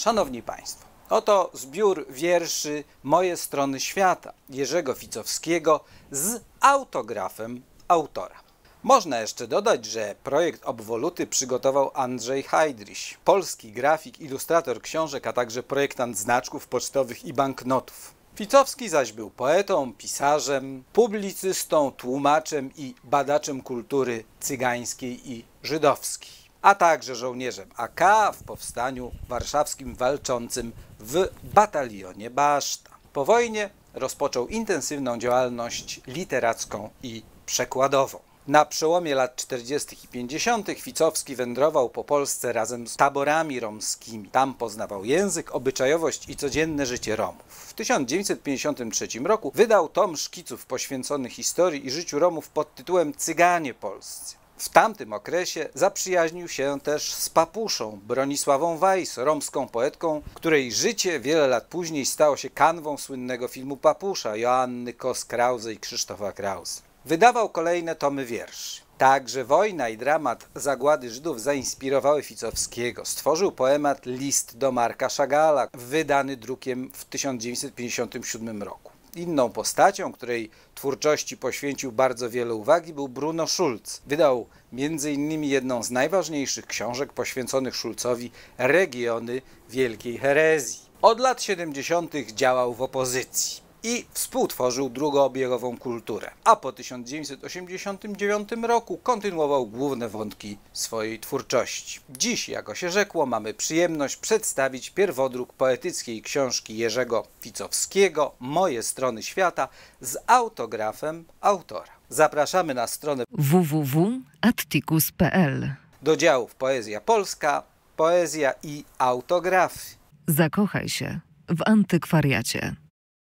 Szanowni Państwo, oto zbiór wierszy Moje strony świata Jerzego Ficowskiego z autografem autora. Można jeszcze dodać, że projekt obwoluty przygotował Andrzej Heidrich, polski grafik, ilustrator książek, a także projektant znaczków pocztowych i banknotów. Ficowski zaś był poetą, pisarzem, publicystą, tłumaczem i badaczem kultury cygańskiej i żydowskiej, a także żołnierzem AK w powstaniu warszawskim walczącym w batalionie Baszta. Po wojnie rozpoczął intensywną działalność literacką i przekładową. Na przełomie lat 40. i 50. Ficowski wędrował po Polsce razem z taborami romskimi. Tam poznawał język, obyczajowość i codzienne życie Romów. W 1953 roku wydał tom szkiców poświęcony historii i życiu Romów pod tytułem Cyganie polscy. W tamtym okresie zaprzyjaźnił się też z Papuszą, Bronisławą Weiss, romską poetką, której życie wiele lat później stało się kanwą słynnego filmu Papusza Joanny Kos-Krause i Krzysztofa Krause. Wydawał kolejne tomy wierszy. Także wojna i dramat zagłady Żydów zainspirowały Ficowskiego. Stworzył poemat List do Marka Chagalla, wydany drukiem w 1957 roku. Inną postacią, której twórczości poświęcił bardzo wiele uwagi, był Bruno Schulz. Wydał m.in. jedną z najważniejszych książek poświęconych Schulzowi, Regiony Wielkiej Herezji. Od lat 70. działał w opozycji i współtworzył drugoobierową kulturę, a po 1989 roku kontynuował główne wątki swojej twórczości. Dziś, jako się rzekło, mamy przyjemność przedstawić pierwodruk poetyckiej książki Jerzego Ficowskiego Moje strony świata z autografem autora. Zapraszamy na stronę www.atticus.pl do działów Poezja Polska, Poezja i Autografy. Zakochaj się w antykwariacie.